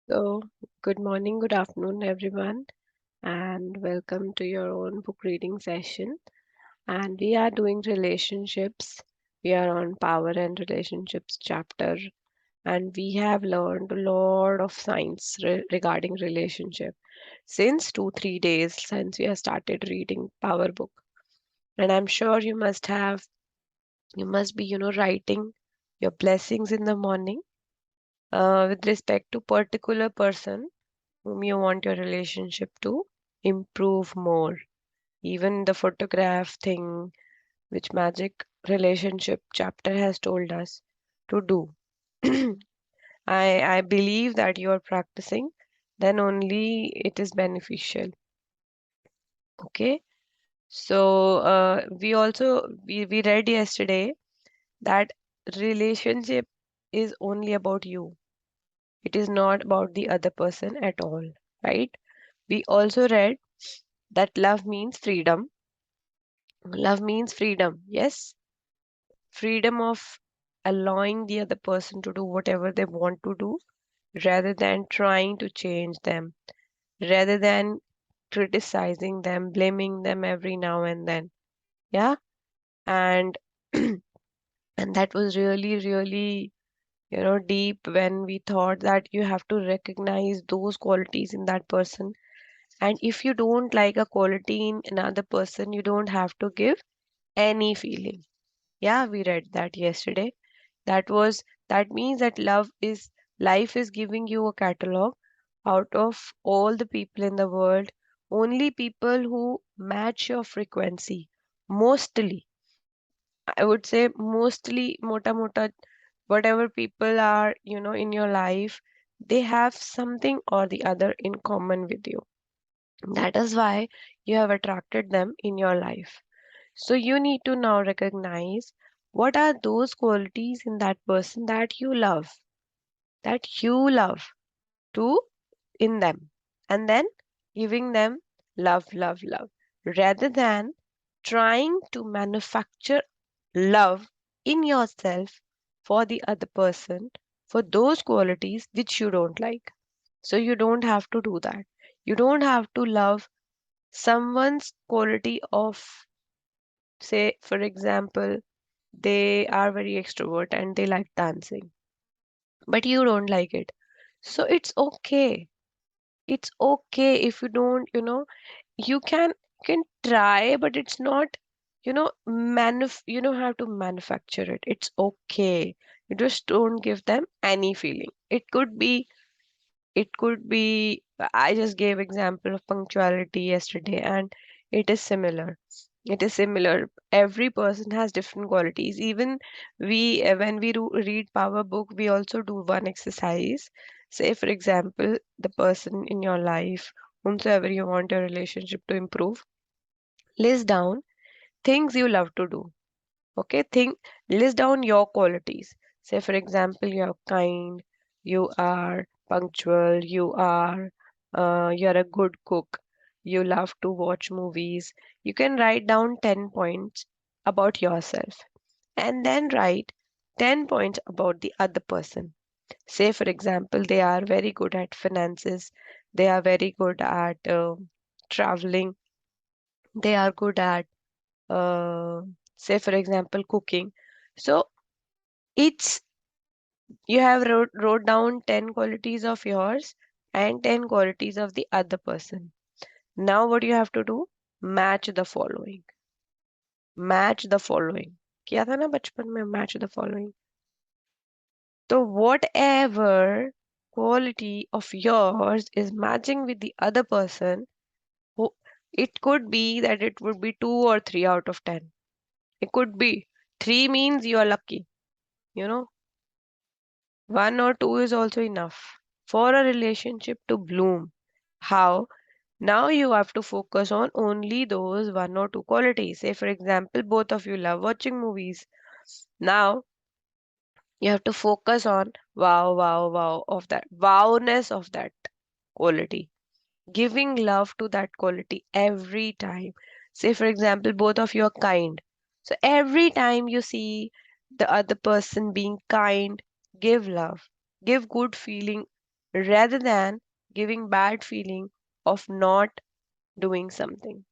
So, good morning, good afternoon, everyone, and welcome to your own book reading session. And we are doing relationships. We are on power and relationships chapter, and we have learned a lot of science regarding relationship since 2 3 days since we have started reading power book. And I'm sure you must be, writing your blessings in the morning with respect to particular person whom you want your relationship to improve more. Even the photograph thing, which Magic Relationship chapter has told us to do. I believe that you are practicing, then only it is beneficial. Okay. So we read yesterday that relationship is only about you. It is not about the other person at all, right? We also read that love means freedom. Love means freedom. Yes, freedom of allowing the other person to do whatever they want to do rather than trying to change them, rather than criticizing them, blaming them every now and then. Yeah. And and that was really, really, deep when we thought that you have to recognize those qualities in that person. And if you don't like a quality in another person, you don't have to give any feeling. Yeah, we read that yesterday. That means that life is giving you a catalog out of all the people in the world, only people who match your frequency. Mostly, I would say mostly mota, whatever people are, in your life, they have something or the other in common with you. That is why you have attracted them in your life. So you need to now recognize what are those qualities in that person that you love to in them, and then giving them love, love, love, rather than trying to manufacture love in yourself for the other person for those qualities which you don't like. So you don't have to do that. You don't have to love someone's quality of, say, for example, they are very extrovert and they like dancing, but you don't like it. So it's okay. It's okay if you don't, you can try, but it's not, you don't have to manufacture it. It's okay. You just don't give them any feeling. It could be I just gave example of punctuality yesterday, and it is similar. It is similar. Every person has different qualities. Even when we read power book, we also do one exercise. Say, for example, the person in your life, whomsoever you want your relationship to improve, list down things you love to do. Okay, list down your qualities. Say, for example, you are kind, you are punctual, you're a good cook, you love to watch movies. You can write down 10 points about yourself and then write 10 points about the other person. Say, for example, they are very good at finances, they are very good at traveling, they are good at, uh, say, for example, cooking. So, it's you have wrote down 10 qualities of yours and 10 qualities of the other person. Now what you have to do? Match the following. Match the following. किया था ना बचपन में match the following. So whatever quality of yours is matching with the other person, who it could be that it would be 2 or 3 out of 10. It could be 3 means you are lucky, you know. 1 or 2 is also enough for a relationship to bloom. How? Now you have to focus on only those 1 or 2 qualities. Say, for example, both of you love watching movies. Now you have to focus on wow, wow, wow of that wowness of that quality. Giving love to that quality every time. Say, for example, both of you are kind. So every time you see the other person being kind, give love, give good feeling, rather than giving bad feeling of not doing something.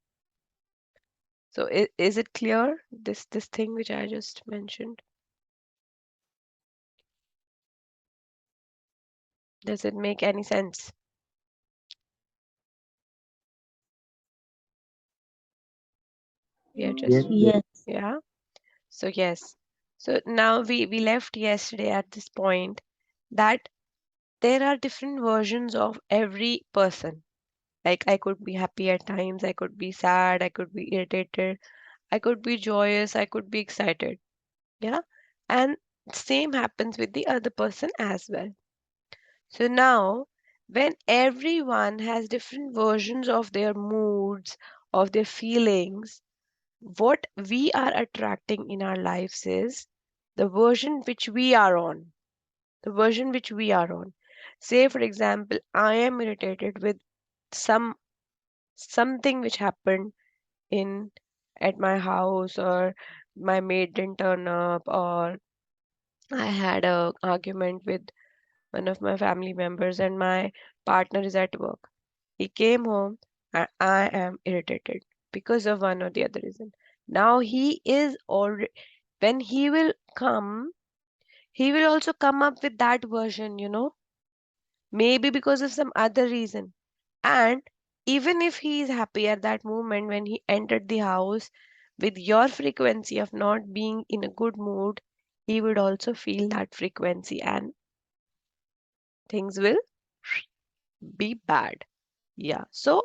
So is it clear, this thing which I just mentioned? Does it make any sense? We are Yes, just, yes. Yes. yeah. So yes. So now we left yesterday at this point that there are different versions of every person. Like I could be happy at times, I could be sad, I could be irritated, I could be joyous, I could be excited. Yeah. And same happens with the other person as well. So now, when everyone has different versions of their moods, of their feelings, what we are attracting in our lives is the version which we are on. The version which we are on. Say, for example, I am irritated with some something which happened in at my house, or my maid didn't turn up, or I had a argument with one of my family members and my partner is at work. He came home and I am irritated because of one or the other reason. Now he is already, when he will come, he will also come up with that version, maybe because of some other reason. And even if he is happy at that moment when he entered the house with your frequency of not being in a good mood, he would also feel that frequency and things will be bad. Yeah. So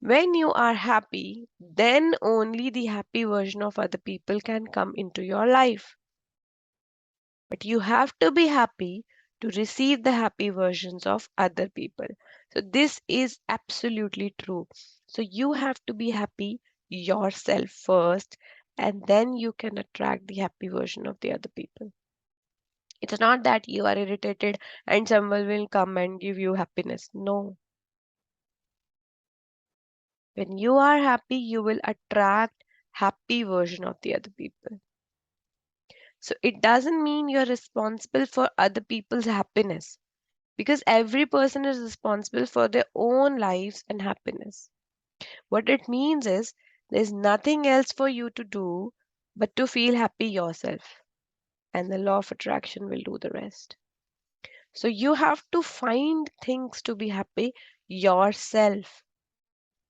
when you are happy, then only the happy version of other people can come into your life. But you have to be happy to receive the happy versions of other people. So this is absolutely true. So you have to be happy yourself first, and then you can attract the happy version of the other people. It's not that you are irritated and someone will come and give you happiness. No. When you are happy, you will attract happy version of the other people. So it doesn't mean you're responsible for other people's happiness, because every person is responsible for their own lives and happiness. What it means is there's nothing else for you to do but to feel happy yourself, and the law of attraction will do the rest. So you have to find things to be happy yourself.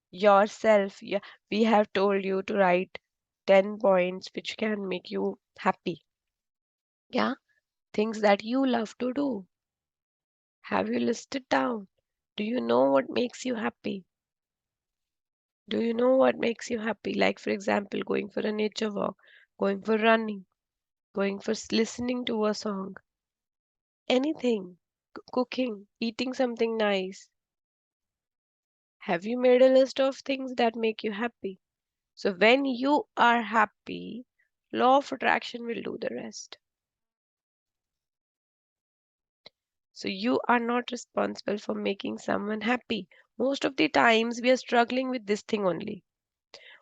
Yourself. Yeah, we have told you to write 10 points which can make you happy. Yeah, things that you love to do. Have you listed down? Do you know what makes you happy? Do you know what makes you happy? Like, for example, going for a nature walk, going for running, going for listening to a song, anything, cooking, eating something nice. Have you made a list of things that make you happy? So, when you are happy, law of attraction will do the rest. So, you are not responsible for making someone happy. Most of the times, we are struggling with this thing only.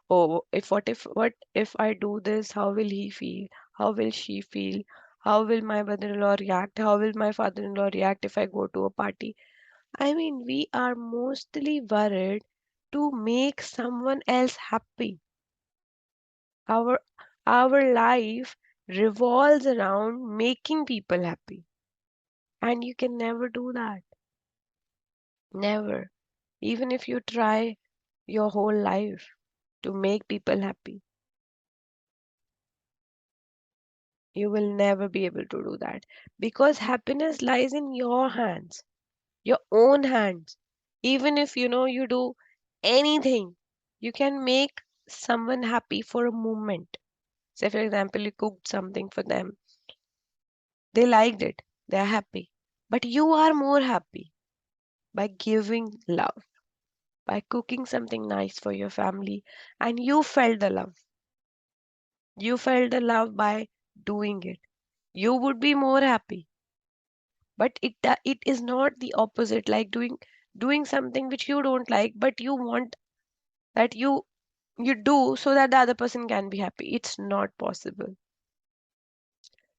Oh, if I do this, how will he feel? How will she feel? How will my mother-in-law react? How will my father-in-law react if I go to a party? I mean, we are mostly worried to make someone else happy. Our our life revolves around making people happy. And you can never do that. Never. Even if you try your whole life to make people happy, you will never be able to do that, because happiness lies in your hands, your own hands. Even if you do anything, you can make someone happy for a moment. Say, for example, you cooked something for them, they liked it, they're happy. But you are more happy by giving love, by cooking something nice for your family, and you felt the love. You felt the love by doing it. You would be more happy. But it is not the opposite, like doing something which you don't like but you want that you do so that the other person can be happy. It's not possible.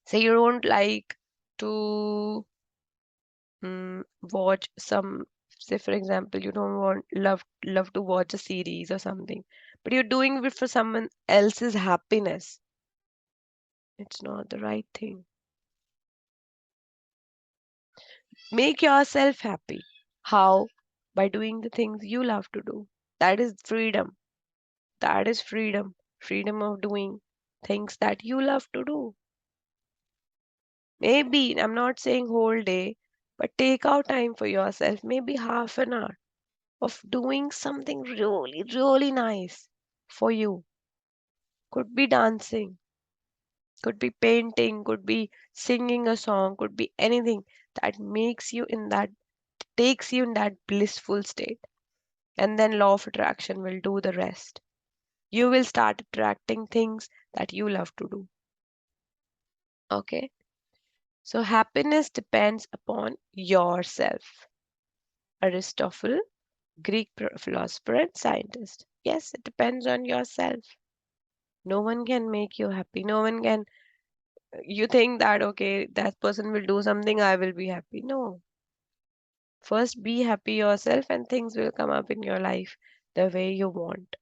Say you don't like to watch some, say for example, you don't want love to watch a series or something, but you're doing it for someone else's happiness. It's not the right thing. Make yourself happy. How? By doing the things you love to do. That is freedom. That is freedom. Freedom of doing things that you love to do. Maybe, I'm not saying whole day, but take out time for yourself, maybe half an hour of doing something really, really nice for you. Could be dancing, could be painting, could be singing a song, could be anything that makes you in that, takes you in that blissful state. And then law of attraction will do the rest. You will start attracting things that you love to do. Okay? So happiness depends upon yourself. Aristotle, Greek philosopher and scientist. Yes, it depends on yourself. No one can make you happy. No one can. You think that, okay, that person will do something, I will be happy. No. First, be happy yourself, and things will come up in your life the way you want.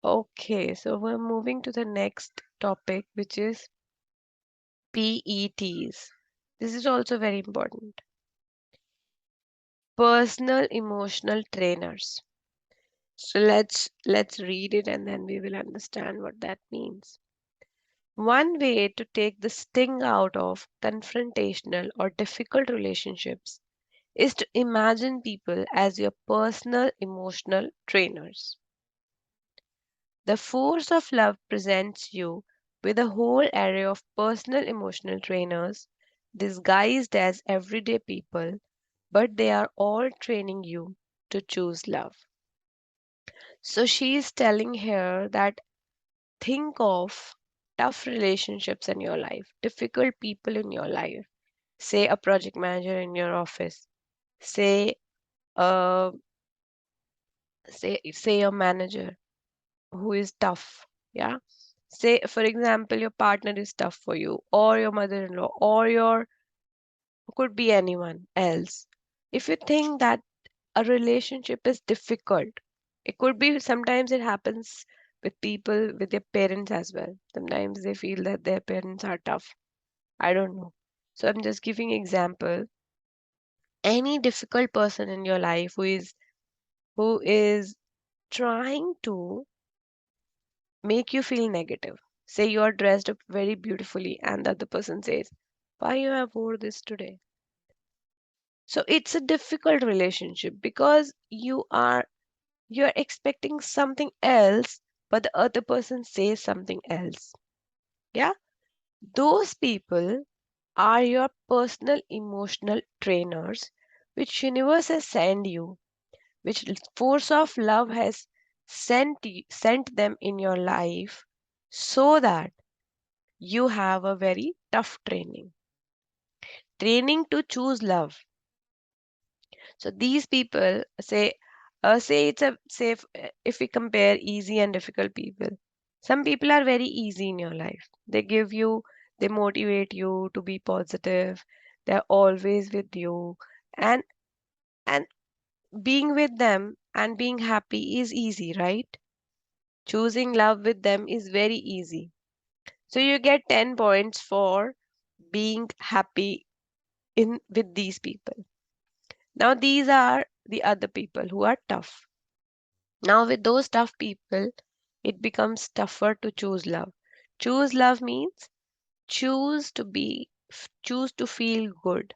Okay, so we're moving to the next topic, which is PETs. This is also very important. Personal emotional trainers. So let's read it and then we will understand what that means. One way to take the sting out of confrontational or difficult relationships is to imagine people as your personal emotional trainers. The force of love presents you with a whole array of personal emotional trainers disguised as everyday people, but they are all training you to choose love. So she is telling here that think of tough relationships in your life, difficult people in your life. Say a project manager in your office. Say uh say a manager who is tough. Yeah. Say for example your partner is tough for you, or your mother-in-law, or your, could be anyone else. If you think that a relationship is difficult, it could be, sometimes it happens with people with their parents as well. Sometimes they feel that their parents are tough. I don't know. So I'm just giving example. Any difficult person in your life who is trying to make you feel negative. Say you are dressed up very beautifully and the other person says, why you have wore this today? So it's a difficult relationship because you're expecting something else, but the other person says something else. Yeah? Those people are your personal emotional trainers, which universe has sent you, which force of love has sent them in your life so that you have a very tough training to choose love. So these people say it's a say if we compare easy and difficult people, some people are very easy in your life. They motivate you to be positive. They're always with you, and and being with them and being happy is easy, right? Choosing love with them is very easy. So you get 10 points for being happy in with these people. Now these are the other people who are tough. Now with those tough people, it becomes tougher to choose love. Choose love means choose to feel good.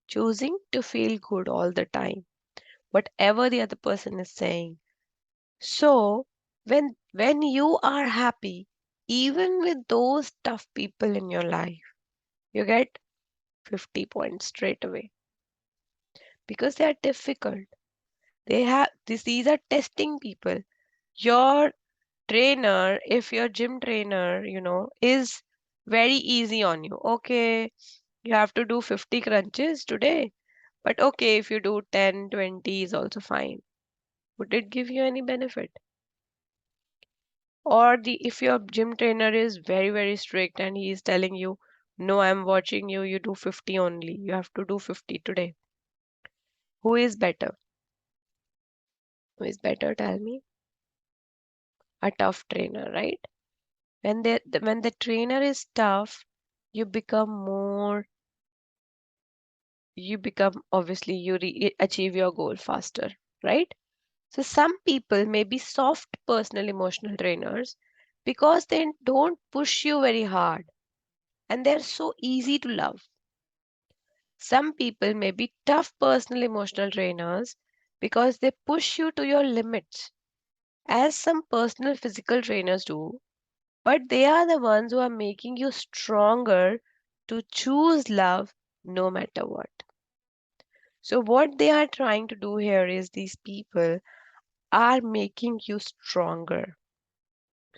Choosing to feel good all the time, whatever the other person is saying. So when you are happy, even with those tough people in your life, you get 50 points straight away because they are difficult. These are testing people. Your trainer, if your gym trainer, is very easy on you. Okay, you have to do 50 crunches today, but okay, if you do 10, 20 is also fine. Would it give you any benefit? Or the if your gym trainer is very, very strict and he is telling you No, I'm watching you. You do 50 only. You have to do 50 today. Who is better? Who is better? Tell me. A tough trainer, right? When the trainer is tough, you become more, you become obviously achieve your goal faster, right? So some people may be soft personal emotional trainers because they don't push you very hard and they're so easy to love. Some people may be tough personal emotional trainers because they push you to your limits, as some personal physical trainers do, but they are the ones who are making you stronger to choose love no matter what. So, what they are trying to do here is these people are making you stronger,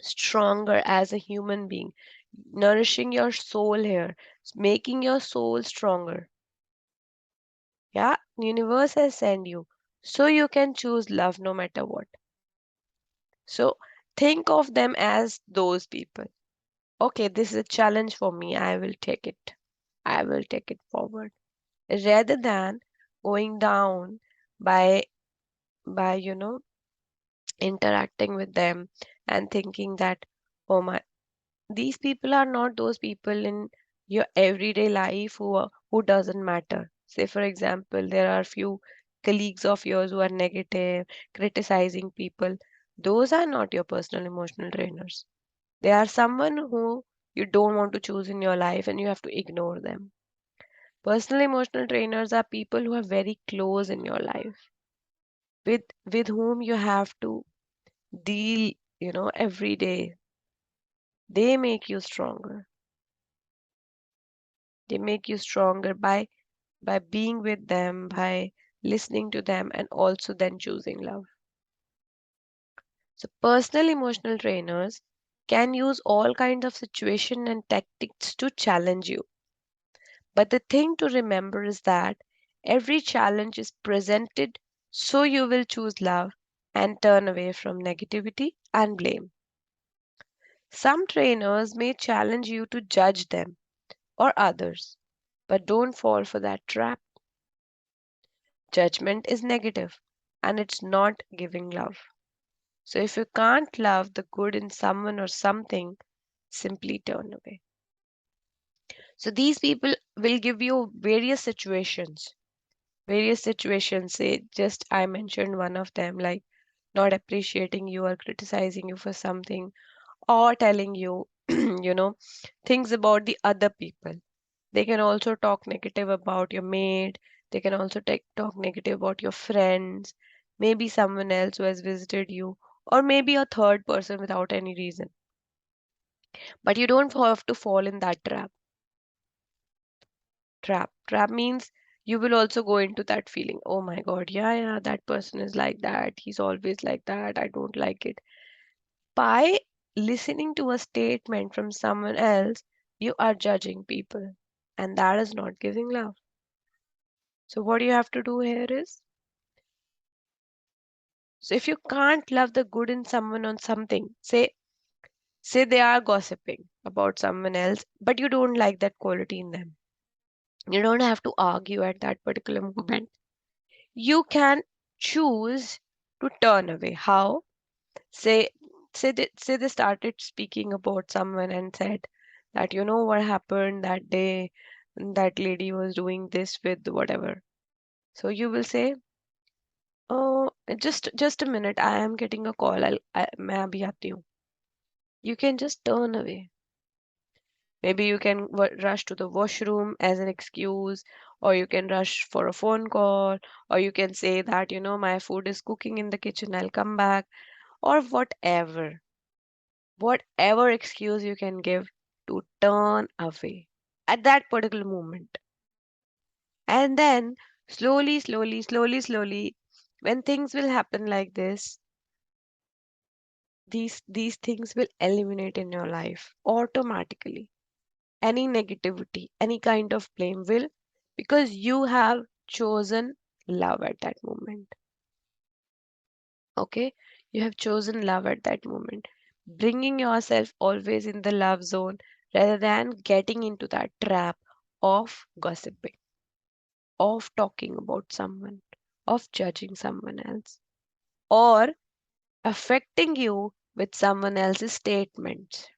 stronger as a human being, nourishing your soul here, making your soul stronger. Yeah, universe has sent you so you can choose love no matter what. So think of them as those people. Okay, this is a challenge for me. I will take it. I will take it forward. Rather than going down by by interacting with them and thinking that, oh my, these people are not those people in your everyday life who doesn't matter. Say for example, there are few colleagues of yours who are negative, criticizing people. Those are not your personal emotional trainers. They are someone who you don't want to choose in your life and you have to ignore them. Personal emotional trainers are people who are very close in your life, with whom you have to deal, every day. They make you stronger. They make you stronger by being with them, by listening to them, and also then choosing love. So personal emotional trainers can use all kinds of situation and tactics to challenge you. But the thing to remember is that every challenge is presented so you will choose love and turn away from negativity and blame. Some trainers may challenge you to judge them or others, but don't fall for that trap. Judgment is negative and it's not giving love. So if you can't love the good in someone or something, simply turn away. So these people will give you various situations. Say, just I mentioned one of them, like not appreciating you or criticizing you for something, or telling you, things about the other people. They can also talk negative about your maid. They can also talk negative about your friends, maybe someone else who has visited you, or maybe a third person without any reason. But you don't have to fall in that trap. Trap means you will also go into that feeling. Oh my God, yeah, yeah, that person is like that. He's always like that. I don't like it. By listening to a statement from someone else, you are judging people, and that is not giving love. So what you have to do here is, so if you can't love the good in someone on something, say they are gossiping about someone else, but you don't like that quality in them. You don't have to argue at that particular moment. You can choose to turn away. How? Say say they started speaking about someone and said that, you know what happened that day, that lady was doing this with whatever. So you will say, oh, just a minute, I am getting a call, मैं अभी आती हूँ. You can just turn away. Maybe you can rush to the washroom as an excuse, or you can rush for a phone call, or you can say that, my food is cooking in the kitchen, I'll come back, or whatever. Whatever excuse you can give to turn away at that particular moment. And then slowly, when things will happen like this, these things will eliminate in your life automatically. Any negativity, any kind of blame will, because you have chosen love at that moment. Okay, you have chosen love at that moment. Bringing yourself always in the love zone rather than getting into that trap of gossiping, of talking about someone, of judging someone else, or affecting you with someone else's statements.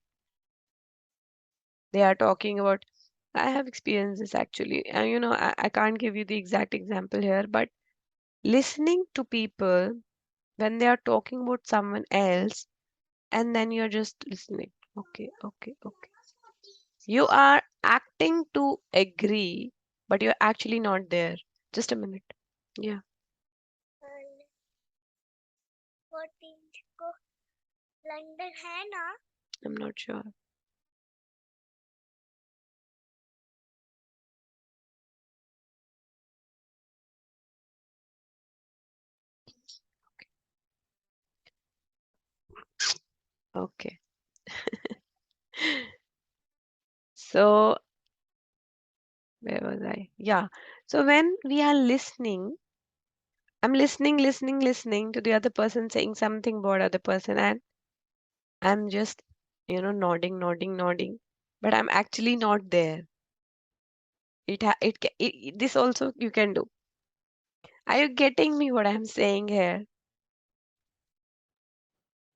They are talking about, I have experienced this actually. I can't give you the exact example here, but listening to people when they are talking about someone else, and then you're just listening. Okay, okay, okay. You are acting to agree, but you're actually not there. Just a minute. Yeah, And 14 को London है ना. I'm not sure. Okay. So, where was I? Yeah. So, when we are listening, I'm listening to the other person saying something about other person, and I'm just, nodding, but I'm actually not there. This also you can do. Are you getting me what I'm saying here?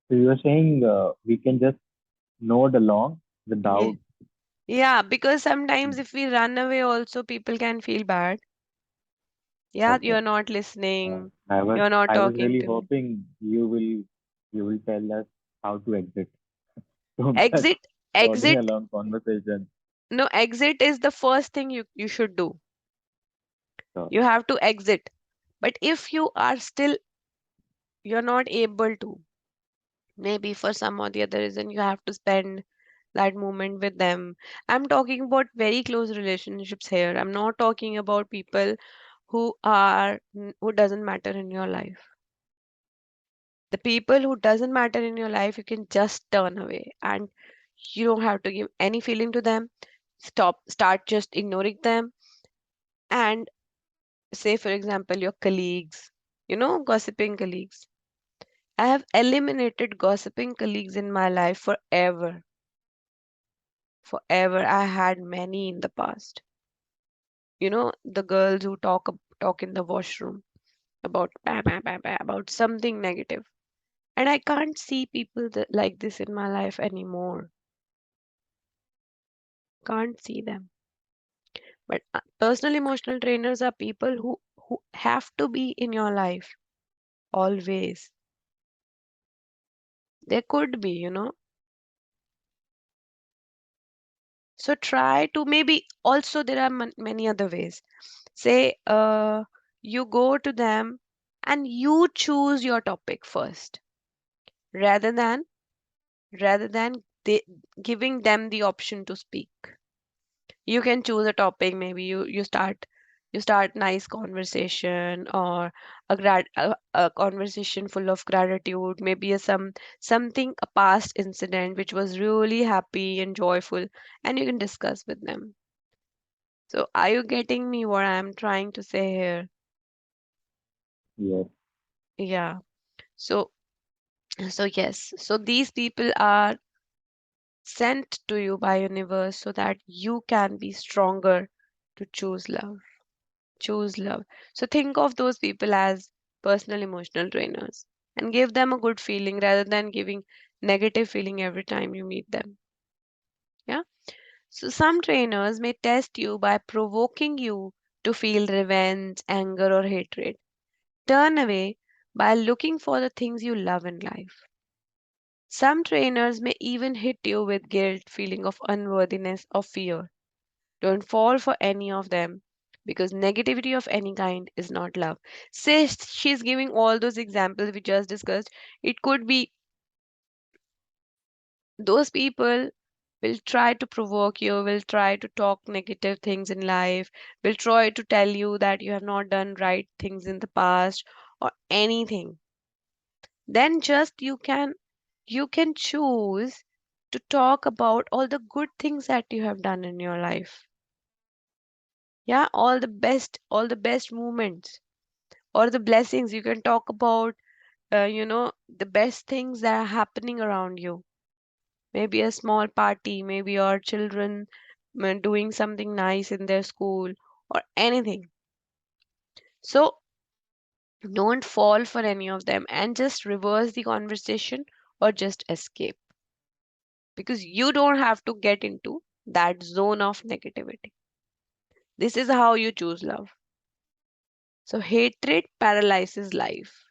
So you are saying we can just nod along Yeah. without. Yeah, because sometimes if we run away also people can feel bad. Yeah, Okay. you're not listening. I was You're not I was talking really to me. hoping you will tell us how to exit from such Exit, nodding exit. along conversation. No, exit is the first thing you should do. So You have to exit. But if you are still, you're not able to, maybe for some or the other reason, you have to spend that moment with them. I'm talking about very close relationships here. I'm not talking about people who doesn't matter in your life. The people who doesn't matter in your life, you can just turn away, and you don't have to give any feeling to them. Start just ignoring them. And say, for example, your colleagues, gossiping colleagues. I have eliminated gossiping colleagues in my life forever. Forever. I had many in the past. The girls who talk in the washroom about bah, bah, bah, bah, about something negative. And I can't see people like this in my life anymore. Can't see them. But personal emotional trainers are people who have to be in your life always. There could be, So try to, maybe also there are many other ways. Say, you go to them and you choose your topic first, rather than they giving them the option to speak. You can choose a topic. Maybe you start nice conversation, or a conversation full of gratitude. Maybe something, a past incident which was really happy and joyful, and you can discuss with them. So are you getting me what I'm trying to say here? yes, Yeah. So yes. So these people are sent to you by universe so that you can be stronger to choose love. Choose love. So think of those people as personal emotional trainers and give them a good feeling rather than giving negative feeling every time you meet them. Yeah. So some trainers may test you by provoking you to feel revenge, anger, or hatred. Turn away by looking for the things you love in life. Some trainers may even hit you with guilt, feeling of unworthiness, or fear. Don't fall for any of them, because negativity of any kind is not love. Say she's giving all those examples we just discussed. It could be those people will try to provoke you, will try to talk negative things in life, will try to tell you that you have not done right things in the past or anything. Then just you can choose to talk about all the good things that you have done in your life. Yeah, all the best moments or the blessings. You can talk about the best things that are happening around you. maybe a small party, maybe your children doing something nice in their school, or anything. So don't fall for any of them and just reverse the conversation or just escape, because you don't have to get into that zone of negativity. This is how you choose love. So hatred paralyzes life.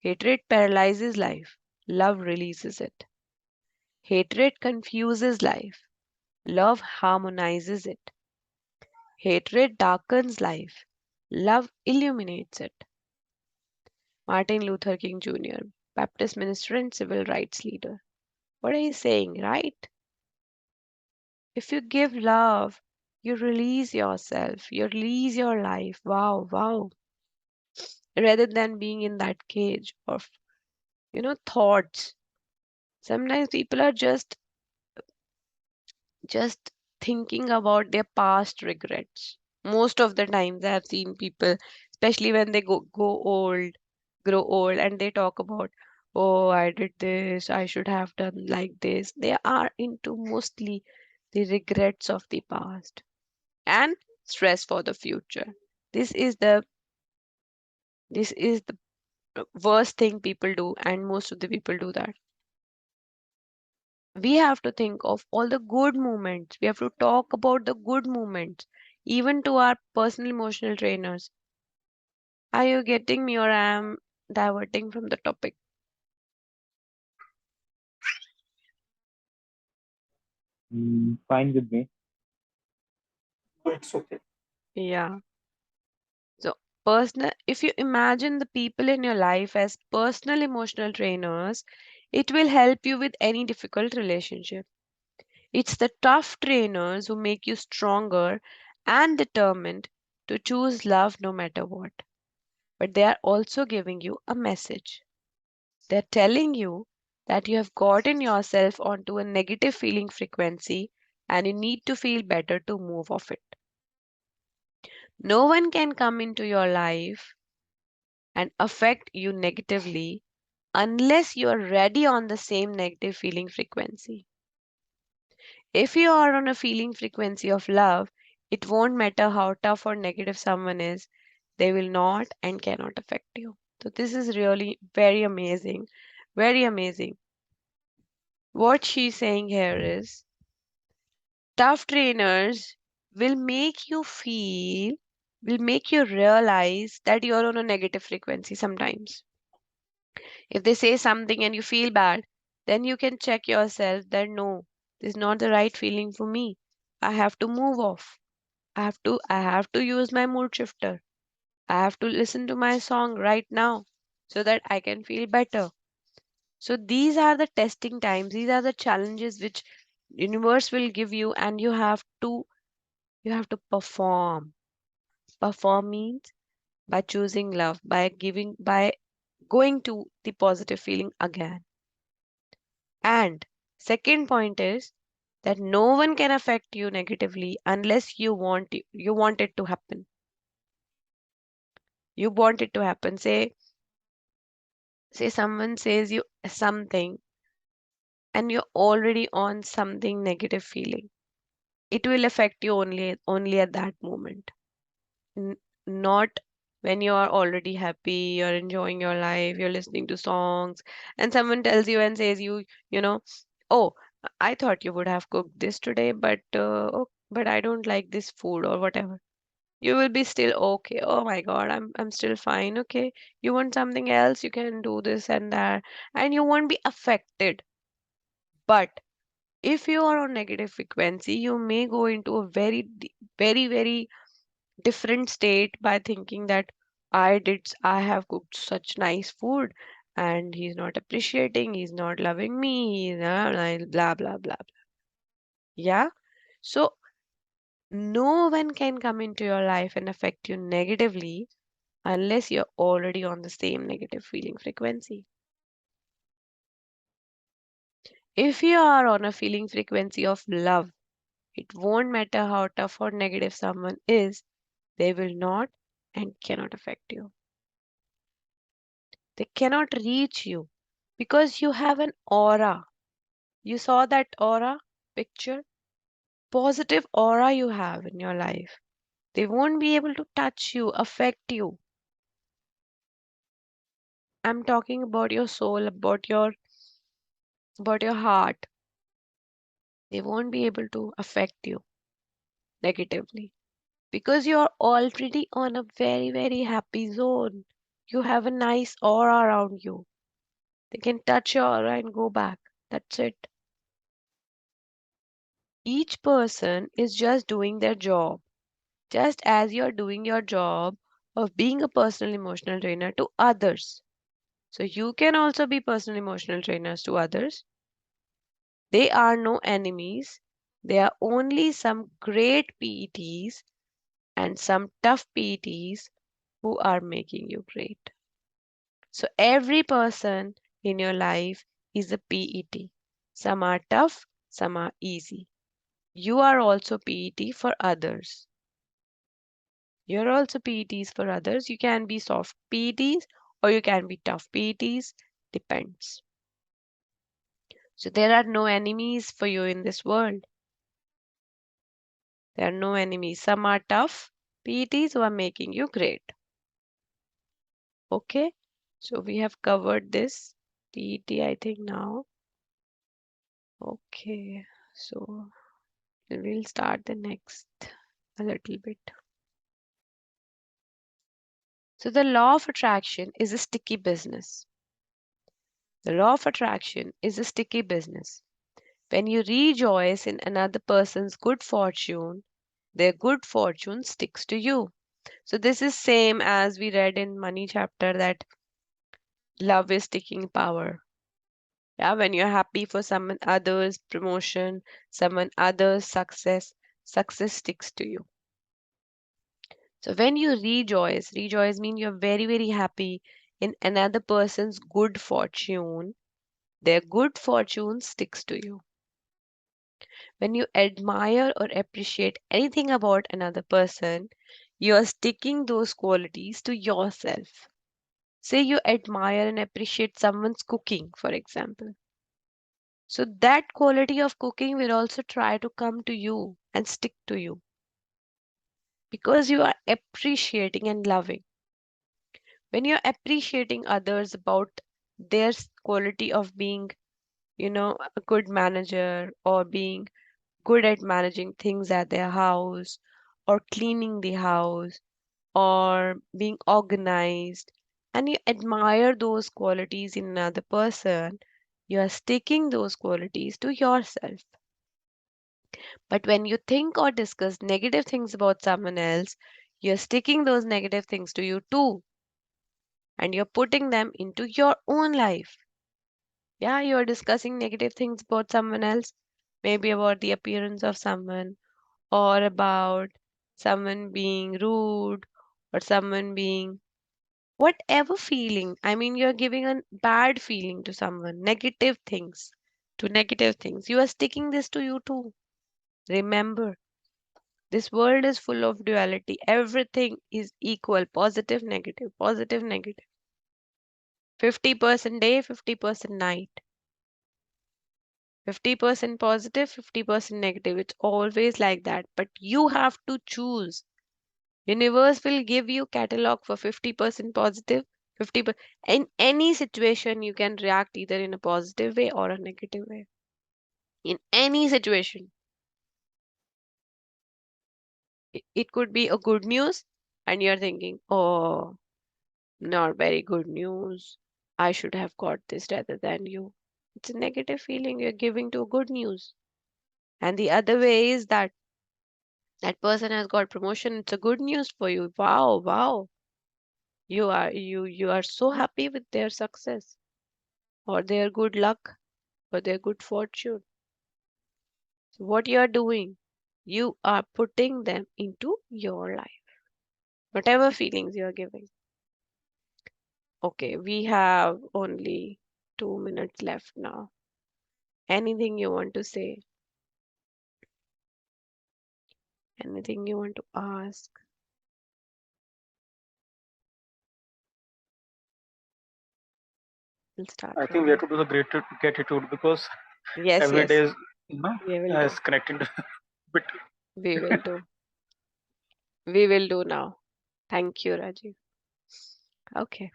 Hatred paralyzes life. Love releases it. Hatred confuses life. Love harmonizes it. Hatred darkens life. Love illuminates it. Martin Luther King Jr., Baptist minister and civil rights leader. What are you saying, right? If you give love, you release yourself, you release your life. Wow, wow. Rather than being in that cage of, thoughts. Sometimes people are just thinking about their past regrets. Most of the times I have seen people, especially when they grow old, and they talk about, oh, I did this, I should have done like this. They are into mostly the regrets of the past and stress for the future. This is the this is the worst thing people do, and most of the people do that. We have to think of all the good moments. We have to talk about the good moments, even to our personal emotional trainers. Are you getting me, or I am diverting from the topic? Fine with me. It's okay. Yeah. So, personal, if you imagine the people in your life as personal emotional trainers, it will help you with any difficult relationship. It's the tough trainers who make you stronger and determined to choose love no matter what. But they are also giving you a message. They're telling you that you have gotten yourself onto a negative feeling frequency and you need to feel better to move off it. No one can come into your life and affect you negatively unless you are ready on the same negative feeling frequency. If you are on a feeling frequency of love, it won't matter how tough or negative someone is, they will not and cannot affect you. So, this is really very amazing. Very amazing. What she's saying here is tough trainers will make you feel, will make you realize that you're on a negative frequency sometimes. If they say something and you feel bad, then you can check yourself that no, this is not the right feeling for me. I have to move off. I have to use my mood shifter. I have to listen to my song right now so that I can feel better. So these are the testing times, these are the challenges which universe will give you, and you have to perform. Perform means by choosing love, by going to the positive feeling again. And second point is that no one can affect you negatively unless you want it to happen. You want it to happen. Say someone says you something and you're already on something negative feeling. It will affect you only at that moment. N- Not when you are already happy, you're enjoying your life, you're listening to songs, and someone tells you and says you know, oh, I thought you would have cooked this today, but I don't like this food or whatever. You will be still okay. Oh my God, I'm still fine. Okay, you want something else, you can do this and that, and you won't be affected. But if you are on negative frequency, you may go into a very, very different state by thinking that I have cooked such nice food and he's not appreciating, he's not loving me, blah, blah, blah, blah. Yeah. So no one can come into your life and affect you negatively unless you're already on the same negative feeling frequency. If you are on a feeling frequency of love, it won't matter how tough or negative someone is, they will not and cannot affect you. They cannot reach you because you have an aura. You saw that aura picture? Positive aura you have in your life. They won't be able to touch you, affect you. I'm talking about your soul, about your heart. They won't be able to affect you negatively because you're already on a very, very happy zone. You have a nice aura around you. They can touch your aura and go back. That's it. Each person is just doing their job, just as you're doing your job of being a personal emotional trainer to others. So you can also be personal emotional trainers to others. They are no enemies. They are only some great PETs and some tough PETs who are making you great. So every person in your life is a PET. Some are tough, some are easy. You are also PET for others. You're also PETs for others. You can be soft PETs or you can be tough PETs. Depends. So there are no enemies for you in this world. There are no enemies. Some are tough PETs who are making you great. Okay. So we have covered this PET, I think now. Okay. So we'll start the next a little bit. So the law of attraction is a sticky business. The law of attraction is a sticky business. When you rejoice in another person's good fortune, their good fortune sticks to you. So this is same as we read in money chapter that love is sticking power. Yeah, when you're happy for someone other's promotion, someone other's success, success sticks to you. So when you rejoice means you're very, very happy in another person's good fortune, their good fortune sticks to you. When you admire or appreciate anything about another person, you are sticking those qualities to yourself. Say you admire and appreciate someone's cooking, for example. So that quality of cooking will also try to come to you and stick to you because you are appreciating and loving. When you're appreciating others about their quality of being, a good manager or being good at managing things at their house or cleaning the house or being organized, and you admire those qualities in another person, you are sticking those qualities to yourself. But when you think or discuss negative things about someone else, you're sticking those negative things to you too, and you're putting them into your own life. Yeah, you're discussing negative things about someone else, maybe about the appearance of someone, or about someone being rude, or someone being whatever feeling. I mean, you're giving a bad feeling to someone, negative things. You are sticking this to you too. Remember, this world is full of duality. Everything is equal, positive, negative, positive, negative. 50% day, 50% night. 50% positive, 50% negative. It's always like that. But you have to choose. Universe will give you catalog for 50% positive, 50%. In any situation, you can react either in a positive way or a negative way. In any situation, it could be a good news, and you're thinking, oh, not very good news. I should have got this rather than you. It's a negative feeling you're giving to good news. And the other way is that that person has got promotion. It's a good news for you. Wow, wow. You are so happy with their success or their good luck or their good fortune. So what you are doing, you are putting them into your life, whatever feelings you are giving. Okay, we have only 2 minutes left now. Anything you want to say? Anything you want to ask? We'll start I from think we have you. to do the gratitude because Yes, Every yes, day is, you know, we will do. is connected with. We will do. We will do now. Thank you, Rajiv. Okay,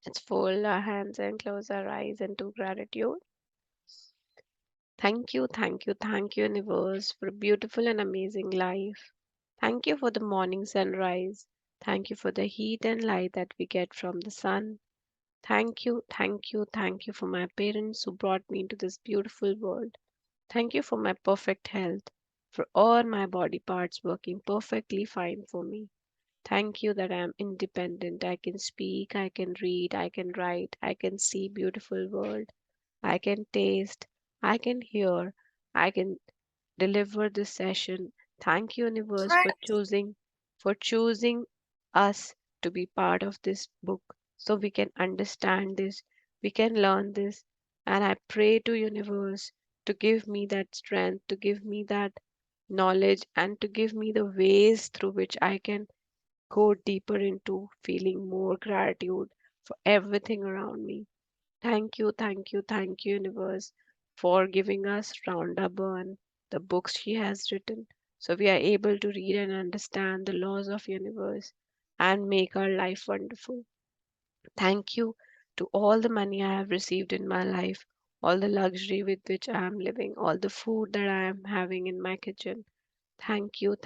let's fold our hands and close our eyes into gratitude. Thank you, universe, for a beautiful and amazing life. Thank you for the morning sunrise. Thank you for the heat and light that we get from the sun. Thank you for my parents who brought me into this beautiful world. Thank you for my perfect health, for all my body parts working perfectly fine for me. Thank you that I am independent. I can speak, I can read, I can write, I can see beautiful world. I can taste, I can hear, I can deliver this session. Thank you, universe, for choosing us to be part of this book so we can understand this, we can learn this. And I pray to universe to give me that strength, to give me that knowledge, and to give me the ways through which I can go deeper into feeling more gratitude for everything around me. Thank you, universe, for giving us Rhonda Byrne, the books she has written, so we are able to read and understand the laws of universe and make our life wonderful. Thank you to all the money I have received in my life, all the luxury with which I am living, all the food that I am having in my kitchen. Thank you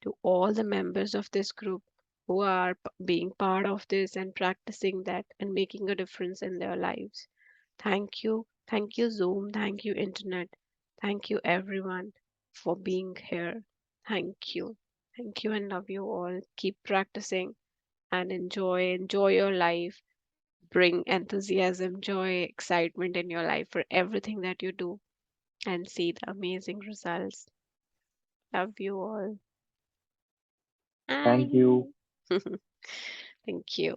to all the members of this group who are being part of this and practicing that and making a difference in their lives. Thank you, Zoom. Thank you, Internet. Thank you, everyone, for being here. Thank you, and love you all. Keep practicing and enjoy your life. Bring enthusiasm, joy, excitement in your life for everything that you do and see the amazing results. Love you all. Thank you. Thank you.